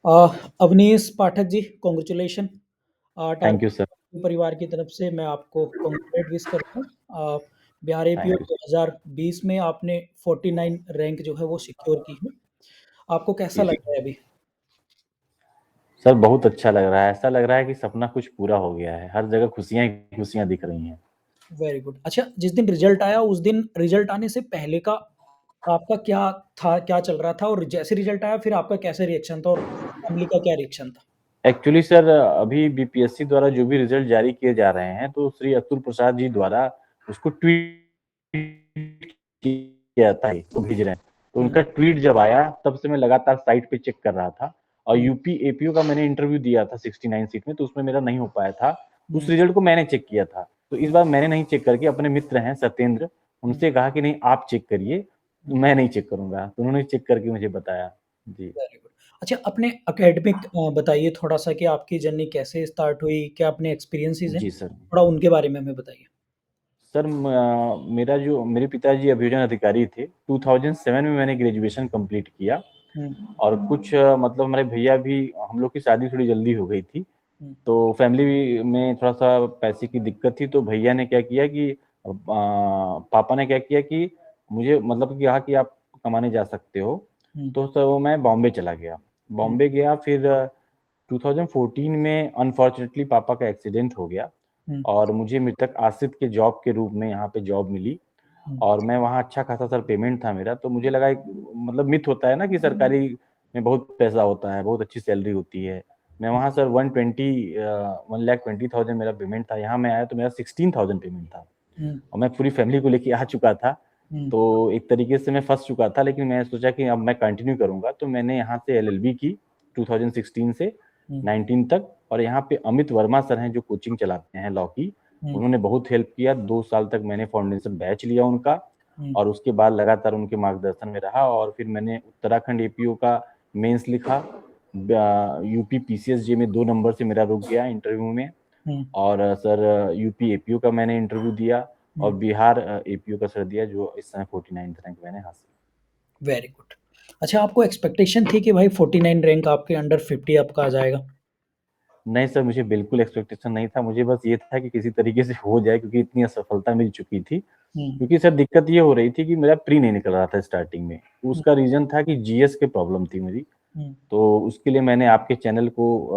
A, Avnish Pathak ji, congratulation. Thank you sir. Target परिवार की तरफ से मैं आपको कांग्रेचुलेट विश करता हूँ। Bihar APO thank you. 2020 में आपने 49 रैंक जो है वो सिक्योर की है। आपको कैसा जी लग सर। रहा है अभी? सर बहुत अच्छा लग रहा है, ऐसा लग रहा है कि सपना कुछ पूरा हो गया है, हर जगह खुशियाँ ही खुशियाँ दिख रही हैं। Very good. अच्छा, जिस दिन रिजल्ट आया उस दिन रिजल्ट आने से पहले का आपका क्या था, क्या चल रहा था और जैसे रिजल्ट आया फिर आपका कैसे रिएक्शन था और फैमिली का क्या रिएक्शन था? एक्चुअली सर अभी बीपीएससी द्वारा जो भी रिजल्ट जारी किए जा रहे हैं, तो श्री अतुल प्रसाद जी द्वारा उसको ट्वीट किया था, तो भेज रहे हैं। तो हुँ, उनका ट्वीट जब आया तब से मैं लगातार साइट पे चेक कर रहा था और हुँ, यूपी एपीओ का मैंने इंटरव्यू दिया था 69 सीट में, तो उसमें मेरा नहीं हो पाया था। उस हुँ, रिजल्ट को मैंने चेक किया था। तो इस हुँ, बार मैंने नहीं चेक करके अपने मित्र हैं सत्येंद्र, हुँ, उनसे कहा कि नहीं आप चेक करिए, हुँ। मैं नहीं चेक करूँगा। तो उन्होंने चेक करके मुझे बताया। जी। Very good. अच्छा, अपने एकेडमिक बताइए थोड़ा-सा कि आपकी जर्नी कैसे स्टार्ट हुई? क्या अपने एक्सपीरियंसेस हैं? जी सर। थोड़ा उनके बारे में हमें बताइए। सर मेरे पिताजी अभियोजन अधिकारी थे। 2007 में मैंने ग्रेजुएशन कंप्लीट किया हुँ, और कुछ मतलब हमारे भैया भी, हम लोग की शादी थोड़ी जल्दी हो गई थी, हुँ, तो फैमिली में थोड़ा-सा पैसे की दिक्कत थी, तो भैया ने क्या किया कि पापा ने क्या किया कि मुझे मतलब कि कहा कि आप कमाने जा सकते हो, हुँ, तो सर मैं बॉम्बे चला गया। हुँ, बॉम्बे गया फिर 2014 में अनफॉर्चुनेटली पापा का एक्सीडेंट हो गया हुँ, और मुझे मृतक आश्रित के जॉब के रूप में यहाँ पे जॉब मिली हुँ, और मैं वहाँ अच्छा खासा सर पेमेंट था मेरा, तो मुझे लगा एक मतलब मिथ होता है ना कि सरकारी में बहुत पैसा होता है, बहुत अच्छी सैलरी होती है। मैं वहाँ सर 1,20,000 मेरा पेमेंट था, यहाँ मैं आया तो मेरा 16,000 पेमेंट था हुँ, और मैं पूरी फैमिली को लेके आ चुका था। हुँ, तो एक तरीके से मैं फँस चुका था, लेकिन मैंने सोचा कि अब मैं कंटिन्यू करूँगा, तो मैंने यहाँ से एलएलबी की 2016 से हुँ, 19 तक और यहाँ पे अमित वर्मा सर हैं जो कोचिंग चलाते हैं लॉ की, हुँ, उन्होंने बहुत हेल्प किया। 2 साल तक मैंने फाउंडेशन बैच लिया उनका हुँ, और उसके बाद लगातार उनके मार्गदर्शन में रहा और फिर मैंने उत्तराखंड एपीओ का मेंस लिखा। यूपी पीसीएसजे में 2 नंबर से मेरा रुक गया इंटरव्यू में हुँ, और सर यूपी एपीओ का मैंने इंटरव्यू दिया और हुँ। बिहार एपीओ का सर दिया, जो इस समय 49th रैंक मैंने हासिल। Very good. अच्छा, आपको एक्सपेक्टेशन थी कि भाई 49 रैंक आपके अंडर 50 आपका आ जाएगा? नहीं सर, मुझे बिल्कुल एक्सपेक्टेशन नहीं था, मुझे बस ये था कि किसी तरीके से हो जाए क्योंकि इतनी असफलता मिल चुकी थी। हुँ, क्योंकि सर दिक्कत ये हो रही थी कि मेरा प्री नहीं निकल रहा था स्टार्टिंग में। हुँ, उसका रीज़न था कि जीएस की प्रॉब्लम थी मेरी, हुँ, तो उसके लिए मैंने आपके चैनल को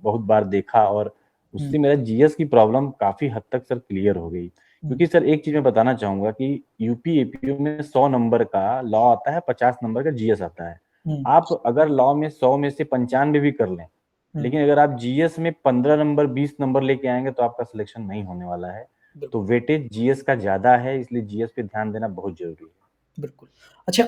बहुत बार देखा और हुँ, उससे मेरा जीएस की प्रॉब्लम काफ़ी हद तक सर क्लियर हो गई। हुँ, क्योंकि सर एक चीज़ मैं बताना चाहूँगा कि यूपी एपीओ में 100 नंबर का लॉ आता है, 50 नंबर का जीएस आता है। हुँ, आप अगर लॉ में 100 में से 95 भी कर लें, हुँ, लेकिन अगर आप जीएस में 15 नंबर, 20 नंबर लेके आएँगे तो आपका सिलेक्शन नहीं होने वाला है। तो बिल्कुल, वेटेज जीएस का ज़्यादा है, इसलिए जीएस पे ध्यान देना बहुत ज़रूरी है। बिल्कुल। अच्छा,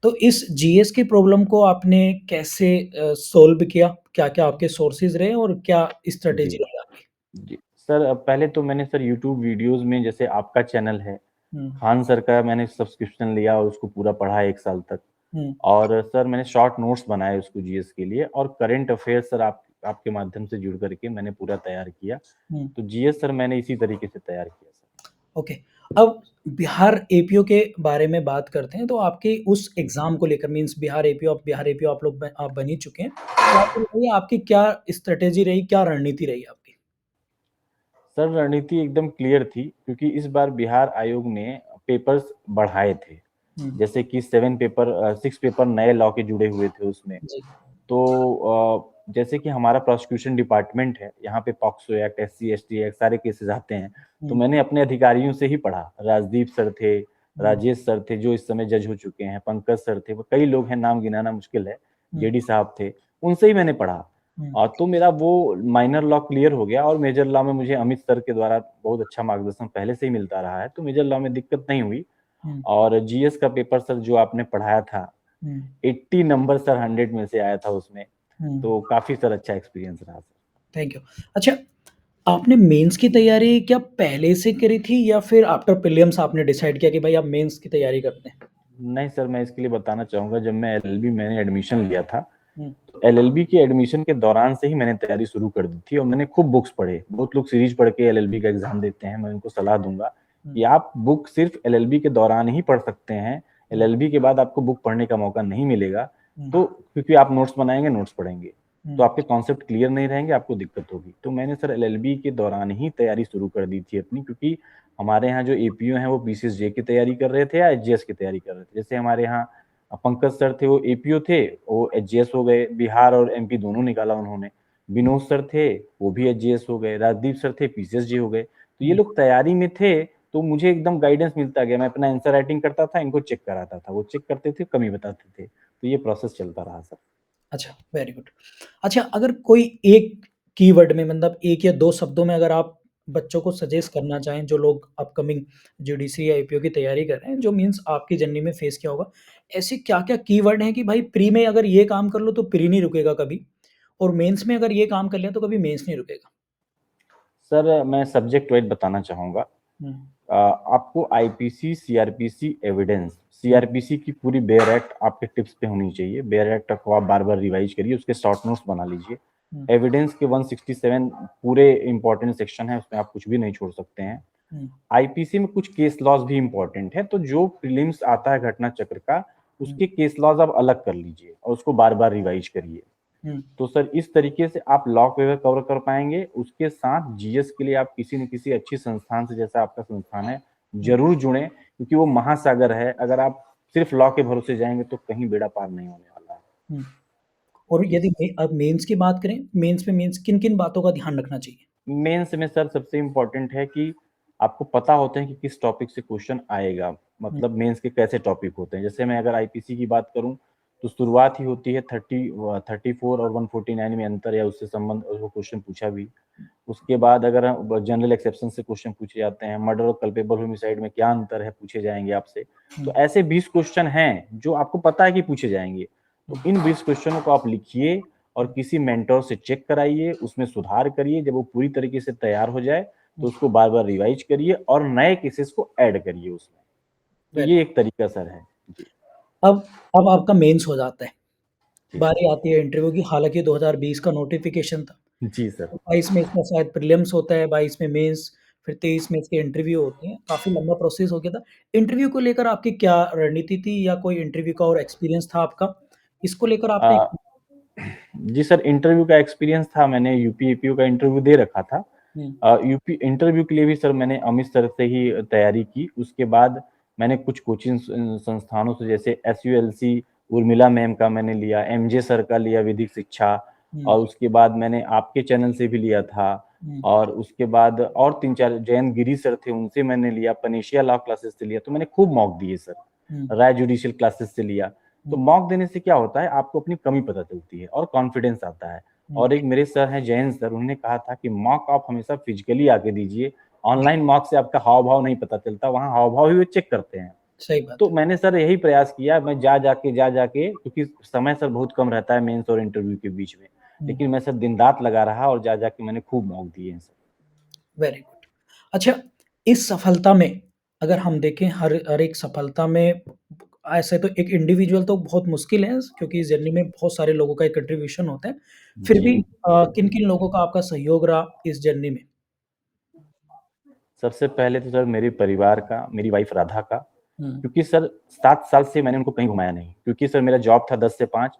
तो इस जीएस की प्रॉब्लम को आपने कैसे सॉल्व किया? क्या-क्या आपके सोर्सेज़ रहे और क्या जी। स्ट्रैटेजी रही आपकी? जी। सर पहले तो मैंने सर यूट्यूब वीडियोज़ में जैसे आपका चैनल है, हुँ, खान सर का मैंने सब्सक्रिप्शन लिया और उसको पूरा पढ़ा 1 साल तक हुँ, और सर मैंने शॉर्ट नोट्स बनाए उसको जीएस के लिए और करंट अफ़ेयर्स सर आपके माध्यम से जुड़ कर के मैंने पूरा तैयार किया। हुँ, तो जीएस सर मैंने इसी तरीके से तैयार किया सर। ओके। अब बिहार एपीओ के बारे में बात करते हैं, तो आपके उस जी। एग्ज़ाम को लेकर मीन्स बिहार एपीओ आप लोग आप बन ही चुके हैं। तो आप ये बताइए आपकी क्या स्ट्रैटेजी रही, क्या रणनीति रही आपकी? सर रणनीति एकदम क्लियर थी क्योंकि इस बार बिहार आयोग ने पेपर्स बढ़ाए थे। हुँ, जैसे कि 6 पेपर नए लॉ के जुड़े हुए थे उसमें। जी। तो जैसे कि हमारा प्रोसिक्यूशन डिपार्टमेंट है, यहाँ पे POCSO act, SC, ST act सारे केसेज़ आते हैं। तो हुँ, मैंने अपने अधिकारियों से ही पढ़ा। राजदीप सर थे, हुँ, राजेश सर थे जो इस समय जज हो चुके हैं, पंकज सर थे, वो कई लोग हैं नाम गिनाना मुश्किल है, हुँ, जेडी साहब थे, उनसे ही मैंने पढ़ा। हुँ, तो मेरा वो माइनर लॉ क्लियर हो गया और मेजर लॉ में मुझे अमित सर के द्वारा बहुत अच्छा मार्गदर्शन पहले से ही मिलता रहा है, तो मेजर लॉ में दिक्कत नहीं हुई। हुँ, और जीएस का पेपर सर जो आपने पढ़ाया था, हुँ, 80 नंबर सर 100 में से आया था उसमें, हुँ। तो काफ़ी सर अच्छा एक्सपीरियंस रहा सर। Thank you. अच्छा, आपने मेंस की तैयारी क्या पहले से करी थी या फिर आफ्टर प्रीलिम्स आपने डिसाइड किया कि भाई अब मेंस की तैयारी करते हैं? नहीं सर, मैं इसके लिए बताना चाहूँगा जब मैं एलएलबी मैंने एडमिशन लिया था, हुँ, तो एलएलबी के एडमिशन के दौरान से ही मैंने तैयारी शुरू कर दी थी और मैंने खूब बुक्स पढ़े। बहुत लोग सीरीज़ पढ़ के एलएलबी का एग्ज़ाम देते हैं, मैं उनको सलाह दूँगा हुँ, कि आप बुक सिर्फ़ एलएलबी के दौरान ही पढ़ सकते हैं, हुँ, एलएलबी के बाद आपको बुक पढ़ने का मौका नहीं मिलेगा। हुँ, तो क्योंकि आप नोट्स बनाएँगे, नोट्स पढ़ेंगे, हुँ, तो आपके कॉन्सेप्ट क्लियर नहीं रहेंगे, आपको दिक्कत होगी। तो मैंने सर एलएलबी के दौरान ही तैयारी शुरू कर दी थी अपनी, क्योंकि हमारे यहाँ जो एपीओ हैं वो पीसीएसजे की तैयारी कर रहे थे या एचजीएस की तैयारी कर रहे थे। जैसे हमारे यहाँ पंकज सर थे, वो एपीओ थे, वो एचजीएस हो गए, बिहार और एमपी दोनों निकाला उन्होंने। विनोद सर थे, वो भी एचजीएस हो गए, राजदीप सर थे, पीसीएसजे हो गए। तो ये हुँ। लोग तैयारी में थे, तो मुझे एकदम गाइडेंस मिलता गया। मैं अपना आंसर राइटिंग करता था, इनको चेक कराता था। वो चेक करते थे, कमी बताते थे। तो ये प्रोसेस चलता रहा सर। अच्छा, वेरी गुड। अच्छा, अगर कोई एक कीवर्ड में मतलब 1 या 2 शब्दों में अगर आप बच्चों को सजेस्ट करना चाहें, जो लोग अपकमिंग जीडीसी या एपीओ की तैयारी कर रहे हैं, जो मीन्स आपकी जर्नी में फेस किया होगा, ऐसे क्या-क्या कीवर्ड हैं कि भाई प्री में अगर ये काम कर लो तो प्री नहीं रुकेगा कभी और मेंस में अगर ये काम कर लिया तो कभी मेंस नहीं रुकेगा? सर, मैं सब्जेक्ट वाइज़ बताना चाहूँगा। हुँ, आपको आईपीसी, सीआरपीसी, एविडेंस, हुँ, सीआरपीसी की पूरी बेयर एक्ट आपके टिप्स पे होनी चाहिए। बेयर एक्ट को आप बार-बार रिवाइज़ करिए, उसके शॉर्ट नोट्स बना लीजिए। हुँ, एविडेंस के 167 पूरे इम्पोर्टेंट सेक्शन हैं, उसमें आप कुछ भी नहीं छोड़ सकते हैं। हुँ, आईपीसी में कुछ केस लॉज़ भी इम्पोर्टेंट है, तो जो प्रीलिम्स आता है घटना चक्र का, हुँ, उसके केस लॉज़ आप अलग कर लीजिए और उसको बार-बार रिवाइज़ करिए। हुँ, तो सर इस तरीके से आप लॉ पेपर कवर कर पाएँगे, उसके साथ जीएस के लिए आप किसी न किसी अच्छी संस्थान से, जैसा आपका संस्थान है, हुँ, ज़रूर जुड़ें, क्योंकि वो महासागर है। अगर आप सिर्फ़ लॉ के भरोसे जाएँगे तो कहीं बेड़ा पार नहीं होने वाला है। हुँ। और जी यदि सर। अब मेंस की बात करें, मेंस में मीन्स किन-किन बातों का ध्यान रखना चाहिए? मेंस में सर सबसे इम्पोर्टेंट है कि आपको पता होता है कि किस टॉपिक से क्वेश्चन आएगा। हुँ, मतलब मेंस के कैसे टॉपिक होते हैं। जैसे मैं अगर आईपीसी की बात करूँ, तो शुरुआत ही होती है 34 और 149 में अंतर या उससे संबंध, वो क्वेश्चन पूछा भी। उसके बाद अगर जनरल एक्सेप्शन से क्वेश्चन पूछे जाते हैं, मर्डर और कल्पेबल होमिसाइड में क्या अंतर है, पूछे जाएँगे आपसे। हुँ, तो ऐसे 20 क्वेश्चन हैं, जो आपको पता है कि पूछे जाएँगे। तो हुँ, इन 20 क्वेश्चनों को आप लिखिए और हुँ, किसी मेंटर से चेक कराइए, उसमें सुधार करिए। जब वो पूरी तरीके से तैयार हो जाए, तो हुँ। उसको बार-बार रिवाइज़ करिए और नए केसेस को ऐड करिए उसमें। तो वेरी ये एक तरीका सर है। जी, अब अब आपका मेंस हो जाता है, जी सर। बारी आती है इंटरव्यू की, हालाँकि 2020 का नोटिफ़िकेशन था। जी सर। 22 में इसका शायद प्रीलिम्स होता है, 22 में मेंस, फिर 23 में इसके इंटरव्यू होते हैं, काफ़ी लंबा प्रोसेस हो गया था। इंटरव्यू को लेकर आपकी क्या रणनीति थी या कोई इंटरव्यू का और एक्सपीरियंस था आपका? इसको लेकर आपने अ, जी सर, इंटरव्यू का एक्सपीरियंस था, मैंने यूपी एपीओ का इंटरव्यू दे रखा था। हुँ, यूपी इंटरव्यू के लिए भी सर मैंने अमित सर से ही तैयारी की। उसके बाद मैंने कुछ कोचिंग संस्थानों से, जैसे एसयूएलसी उर्मिला मैम का मैंने लिया, एमजे सर का लिया विधिक शिक्षा, हुँ, और उसके बाद मैंने आपके चैनल से भी लिया था। हुँ, और उसके बाद और 3-4 जयंत गिरी सर थे, उनसे मैंने लिया, पनेशिया लॉ क्लासेस से लिया। तो मैंने खूब मॉक दिए सर। हुँ, राय जुडिशियल क्लासेस से लिया। तो हुँ, मॉक देने से क्या होता है, आपको अपनी कमी पता चलती है और कॉन्फिडेंस आता है। हुँ, और एक मेरे सर हैं जयंत सर, उन्होंने कहा था कि मॉक आप हमेशा फिजिकली आके दीजिए। ऑनलाइन मॉक से आपका हाव-भाव नहीं पता चलता, वहाँ हाव-भाव ही वो चेक करते हैं। सही बात तो है। मैंने सर यही प्रयास किया, मैं जा-जा के, क्योंकि समय सर बहुत कम रहता है मेंस और इंटरव्यू के बीच में। हुँ, लेकिन मैं सर दिन-रात लगा रहा और जा-जा के मैंने खूब मॉक दिए हैं सर। Very good. अच्छा, इस सफलता में अगर हम देखें हर हर एक सफलता में ऐसे तो एक इंडिविजुअल तो बहुत मुश्किल है क्योंकि इस जर्नी में बहुत सारे लोगों का एक कंट्रीब्यूशन होता है। फिर जी। भी किन-किन लोगों का आपका सहयोग रहा इस जर्नी में? सबसे पहले तो सर मेरे परिवार का, मेरी वाइफ़ राधा का, हुँ, क्योंकि सर 7 साल से मैंने उनको कहीं घुमाया नहीं, क्योंकि सर मेरा जॉब था 10 से 5,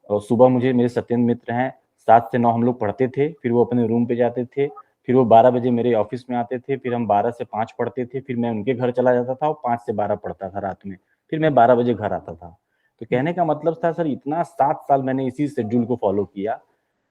और सुबह मुझे, मेरे सत्येंद्र मित्र हैं, 7 से 9 हम लोग पढ़ते थे, फिर वो अपने रूम पे जाते थे, फिर वो 12 बजे मेरे ऑफ़िस में आते थे, फिर हम 12 से 5 पढ़ते थे, फिर मैं उनके घर चला जाता था और 5 से 12 पढ़ता था रात में, फिर मैं 12 बजे घर आता था। तो हुँ, कहने का मतलब था सर, इतना 7 साल मैंने इसी शेड्यूल को फ़ॉलो किया,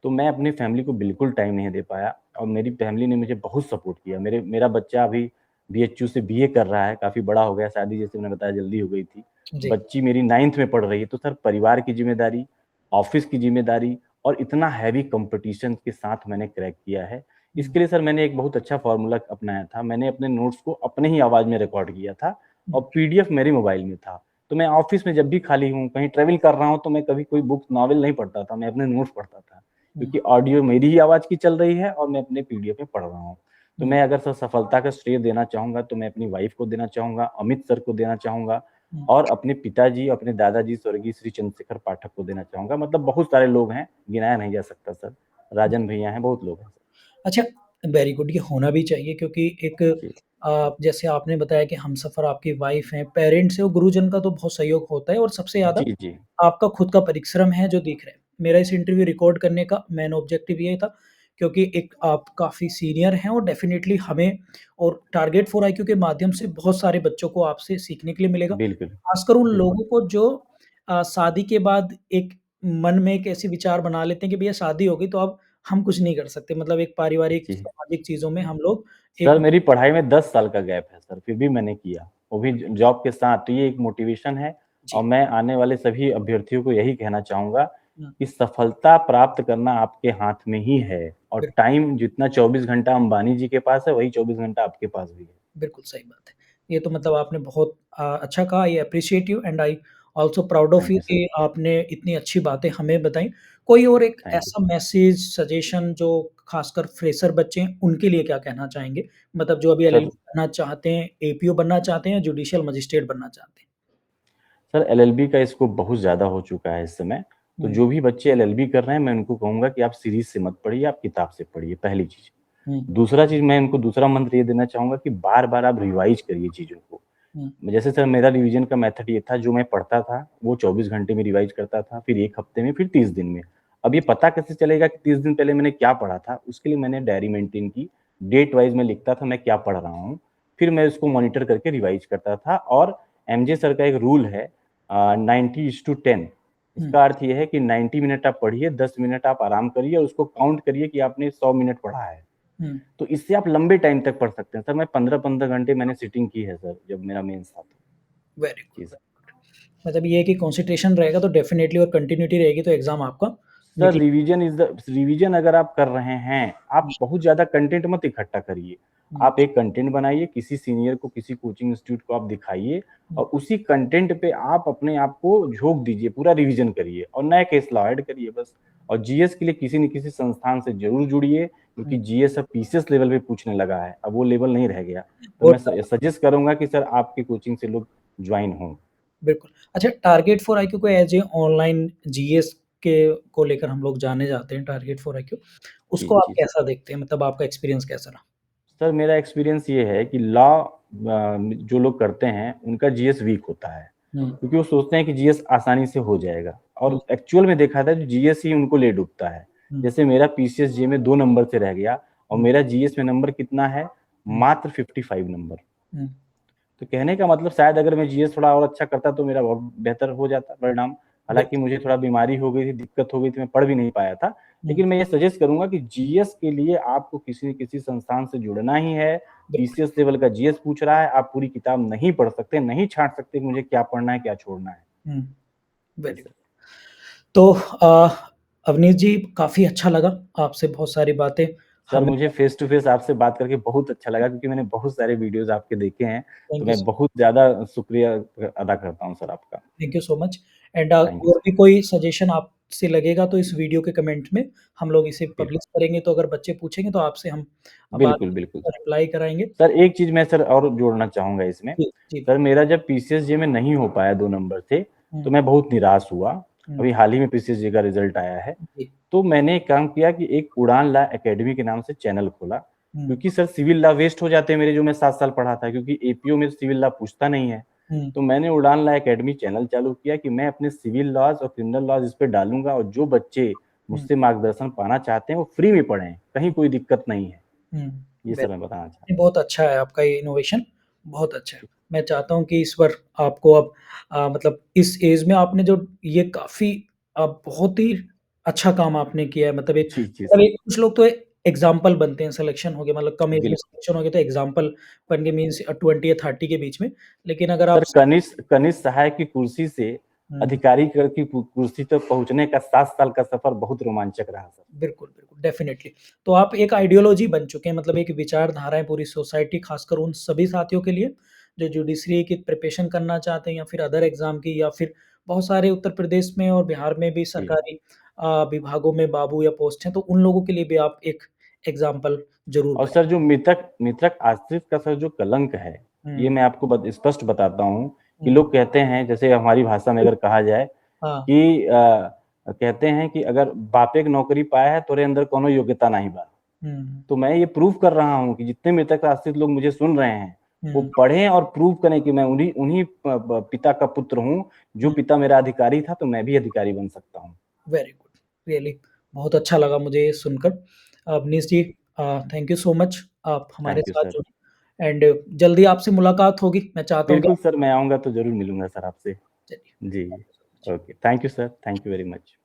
तो मैं अपनी फैमिली को बिल्कुल टाइम नहीं दे पाया, और मेरी फैमिली ने मुझे बहुत सपोर्ट किया। मेरा बच्चा अभी बीएचयू से बीए कर रहा है, काफ़ी बड़ा हो गया, शादी जैसे मैंने बताया जल्दी हो गई थी। जी। बच्ची मेरी 9th में पढ़ रही है, तो सर परिवार की ज़िम्मेदारी, ऑफ़िस की ज़िम्मेदारी और इतना हेवी कॉम्पिटिशन के साथ मैंने क्रैक किया है। हुँ, इसके लिए सर मैंने एक बहुत अच्छा फ़ॉर्मूला अपनाया था। मैंने अपने नोट्स को अपने ही आवाज़ में रिकॉर्ड किया था हुँ, और पीडीएफ मेरे मोबाइल में था। तो मैं ऑफ़िस में जब भी खाली हूँ, कहीं ट्रैवल कर रहा हूँ, तो मैं कभी कोई बुक, नॉवेल नहीं पढ़ता था, मैं अपने नोट्स पढ़ता था। हुँ, क्योंकि ऑडियो मेरी ही आवाज़ की चल रही है और मैं अपने पीडीएफ में पढ़ रहा हूँ। तो हुँ, मैं अगर सर सफलता का श्रेय देना चाहूँगा, तो मैं अपनी वाइफ़ को देना चाहूँगा, अमित सर को देना चाहूँगा हुँ, और अपने पिताजी, अपने दादाजी स्वर्गीय श्री चंद्रशेखर पाठक को देना चाहूँगा। मतलब बहुत सारे लोग हैं, गिनाया नहीं जा सकता सर। हुँ। राजन भैया हैं, बहुत लोग हैं सर। अच्छा, वेरी गुड ये होना भी चाहिए क्योंकि एक जी। जैसे आपने बताया कि हमसफ़र आपकी वाइफ़ हैं, पेरेंट्स हैं और गुरुजन का तो बहुत सहयोग होता है और सबसे ज़्यादा जी, जी। आपका खुद का परिश्रम है जो दिख रहा है। मेरा इस इंटरव्यू रिकॉर्ड करने का मेन ऑब्जेक्टिव ये था क्योंकि एक आप काफ़ी सीनियर हैं और डेफ़िनिटली हमें और टारगेट फॉर आईक्यू के माध्यम से बहुत सारे बच्चों को आपसे सीखने के लिए मिलेगा। बिल्कुल, ख़ासकर उन बिल्कुल। लोगों को जो शादी के बाद एक मन में एक ऐसी विचार बना लेते हैं कि भैया शादी हो गई तो अब हम कुछ नहीं कर सकते। मतलब एक पारिवारिक, जी। सामाजिक चीज़ों में हम लोग एक सर मेरी पढ़ाई में 10 साल का गैप है सर, फिर भी मैंने किया, वो भी ज जॉब के साथ, तो ये एक मोटिवेशन है और जी, मैं आने वाले सभी अभ्यर्थियों को यही कहना चाहूँगा हुँ, कि सफलता प्राप्त करना आपके हाथ में ही है और बिल्कुल, टाइम जितना 24 घंटा अंबानी जी के पास है, वही 24 घंटा आपके पास भी है। बिल्कुल सही बात है। ये तो मतलब आपने बहुत अच्छा कहा, I appreciate you and I also proud of thank you you sir, कि आपने इतनी अच्छी बातें हमें बताई। कोई और एक थैंक यू ऐसा सर। मैसेज, सजेशन जो खासकर फ्रेशर बच्चे हैं, उनके लिए क्या कहना चाहेंगे? मतलब जो अभी सर एलएलबी करना चाहते हैं, एपीओ बनना चाहते हैं, जुडिशियल मजिस्ट्रेट बनना चाहते हैं? सर एलएलबी का स्कोप बहुत ज़्यादा हो चुका है इस समय, तो हुँ, जो भी बच्चे एलएलबी कर रहे हैं, मैं उनको कहूँगा कि आप सीरीज़ से मत पढ़िए, आप किताब से पढ़िए, पहली चीज़। हुँ, दूसरा चीज़ मैं उनको दूसरा मंत्र ये देना चाहूँगा कि बार-बार आप रिवाइज़ करिए चीज़ों को। हुँ, जैसे सर मेरा रिवीजन का मेथड ये था, जो मैं पढ़ता था, वो 24 घंटे में रिवाइज़ करता था, फिर 1 हफ्ते में, फिर 30 दिन में। अब ये जी, पता कैसे चलेगा कि 30 दिन पहले मैंने क्या पढ़ा था? उसके लिए मैंने डायरी मेंटेन की, डेट वाइज़ मैं लिखता था मैं क्या पढ़ रहा हूँ, फिर मैं उसको मॉनिटर करके रिवाइज़ करता था और एमजे सर का एक रूल है 90:10। हुँ, इसका अर्थ ये है कि 90 मिनट आप पढ़िए, 10 मिनट आप आराम करिए और उसको काउंट करिए कि आपने 100 मिनट पढ़ा है। हुँ, तो इससे आप लंबे टाइम तक पढ़ सकते हैं। सर मैं 15-15 घंटे मैंने सिटिंग की है सर, जब मेरा मेंस था तो। वेरी जी गुड। सर। मतलब ये है कि कंसंट्रेशन रहेगा तो डेफिनिटली और कंटिन्यूटी रहेगी तो एग्ज़ाम आपका सर निकल रिवीजन अगर आप कर रहे हैं, हुँ, आप बहुत ज़्यादा कंटेंट मत इकट्ठा करिए। हुँ, आप एक कंटेंट बनाइए, किसी सीनियर को, किसी कोचिंग इंस्टीट्यूट को आप दिखाइए हुँ, और उसी कंटेंट पे आप अपने आप को झोंक दीजिए, पूरा रिवीजन करिए और नए केस लॉ ऐड करिए बस। और जीएस के लिए किसी न किसी संस्थान से ज़रूर जुड़िए, हुँ। क्योंकि जीएस अब पीसीएस लेवल पे पूछने लगा है, अब वो लेवल नहीं रह गया। तो वो मैं सजेस्ट करूँगा कि सर आपके कोचिंग से लोग जॉइन हों। बिल्कुल। अच्छा टारगेट फॉर आईक्यू को एज़ ए ऑनलाइन जीएस के को लेकर हम लोग जाने जाते हैं टारगेट फॉर आईक्यू। जी, उसको आप जी सर। कैसा देखते हैं? मतलब आपका एक्सपीरियंस कैसा रहा? सर मेरा एक्सपीरियंस ये है कि लॉ जो लोग करते हैं, उनका जीएस वीक होता है। हुँ, क्योंकि वो सोचते हैं कि जीएस आसानी से हो जाएगा हुँ, और एक्चुअल में देखा जाए तो जीएस ही उनको ले डूबता है। हुँ, जैसे मेरा पीसीएस जे में 2 नंबर से रह गया और हुँ, मेरा जीएस में नंबर कितना है? हुँ, मात्र 55 नंबर। हुँ, तो कहने का मतलब शायद अगर मैं जीएस थोड़ा और अच्छा करता तो मेरा और बेहतर हो जाता परिणाम। हालाँकि बिल्कुल। मुझे थोड़ा बीमारी हो गई थी, दिक्कत हो गई थी, मैं पढ़ भी नहीं पाया था। हुँ, लेकिन मैं ये सजेस्ट करूँगा कि जीएस के लिए आपको किसी न किसी संस्थान से जुड़ना ही है। बिल्कुल। पीसीएस लेवल का जीएस पूछ रहा है, आप पूरी किताब नहीं पढ़ सकते, नहीं छाँट सकते कि मुझे क्या पढ़ना है, क्या छोड़ना है। हुँ, जी वेरी सर। गुड। तो अवनीश जी काफ़ी अच्छा लगा आपसे बहुत सारी बातें सर हमें मुझे फेस टू फेस आपसे बात करके बहुत अच्छा लगा क्योंकि मैंने बहुत सारे वीडियोज़ आपके देखे हैं, तो थैंक यू मैं सो बहुत ज़्यादा शुक्रिया अदा करता हूँ सर आपका। Thank you so much and thank you और सर। भी कोई सजेशन आपसे लगेगा तो इस वीडियो के कमेंट में हम लोग इसे बिल्कुल, पब्लिश करेंगे, तो अगर बच्चे पूछेंगे तो आपसे हम बाद बिल्कुल, बिल्कुल में सर। रिप्लाई कराएँगे। सर एक चीज़ मैं सर और जोड़ना चाहूँगा इसमें। जी, जी। सर मेरा जब पीसीएसजे में नहीं हो पाया 2 नंबर से, हुँ, तो मैं बहुत निराश हुआ। हुँ, अभी हाल ही में पीसीएसजे का रिज़ल्ट आया है। जी। तो मैंने एक काम किया कि एक उड़ान लॉ अकेडमी के नाम से चैनल खोला, हुँ, क्योंकि सर सिविल लॉ वेस्ट हो जाते हैं मेरे जो मैं 7 साल पढ़ा था क्योंकि एपीओ में सिविल लॉ पूछता नहीं है। हुँ, तो मैंने उड़ान लॉ अकेडमी चैनल चालू किया कि मैं अपने सिविल लॉज़ और क्रिमिनल लॉज़ इस पे डालूँगा और जो बच्चे हुँ, मुझसे मार्गदर्शन पाना चाहते हैं, वो फ्री में पढ़ें, कहीं कोई दिक्कत नहीं है। हुँ, ये वेरी सर मैं बताना चाह नहीं, बहुत अच्छा है आपका ये इनोवेशन, बहुत अच्छा है। मैं चाहता हूँ कि इस बार आपको अब मतलब इस ऐज में आपने जो ये काफ़ी बहुत ही अच्छा काम आपने किया है जी, जी मतलब सर। एक कुछ लोग तो सिलेक्शन बनते हैं, सिलेक्शन हो गया मतलब कम एज में बिल्कुल। सिलेक्शन हो गया तो एग्ज़ाम्पल बन गए मीन्स 20 या 30 के बीच में। लेकिन अगर आप सर कनिष्ठ कनिष्ठ सहायक की कुर्सी से हुँ, अधिकारी की कुर्सी तक पहुँचने का 7 साल का सफ़र बहुत रोमांचक रहा सर। बिल्कुल, बिल्कुल, डेफ़िनिटली। तो आप एक आइडियोलॉजी बन चुके हैं मतलब एक विचारधारा है पूरी सोसाइटी ख़ासकर उन सभी साथियों के लिए, जो जुडिशरी की प्रिपरेशन करना चाहते हैं या फिर अदर एग्ज़ाम की या फिर बहुत सारे उत्तर प्रदेश में और बिहार में भी जी। सरकारी विभागों में बाबू या पोस्ट हैं, तो उन लोगों के लिए भी आप एक एग्ज़ाम्पल ज़रूर और बनें। सर जो मृतक मृतक आश्रित का सर जो कलंक है, ये हुँ, मैं आपको स्पष्ट बताता हूँ कि हुँ, लोग कहते हैं जैसे हमारी भाषा में अगर कहा जाए हाँ, कि कहते हैं कि अगर बापे के नौकरी पाया है तोरे अंदर कोनो योग्यता नहीं बा। हुँ, तो मैं ये प्रूव कर रहा हूँ कि जितने मेरे तक आश्रित लोग मुझे सुन रहे हैं, वो हुँ, पढ़ें और प्रूव करें कि मैं उन्हीं उन्हीं प प पिता का पुत्र हूँ, जो हुँ। पिता मेरा अधिकारी था, तो मैं भी अधिकारी बन सकता हूँ। वेरी गुड, रियली बहुत अच्छा लगा मुझे ये सुनकर। अवनीश जी थैंक यू सो मच आप हमारे थैंक यू साथ सर। जुड़े एंड जल्दी आपसे मुलाकात होगी। मैं चाहता हूँ कि बिल्कुल आप सर, मैं आऊँगा तो ज़रूर मिलूँगा सर आपसे। चलिए, जी, thank you so much. Okay, thank you sir, thank you very much.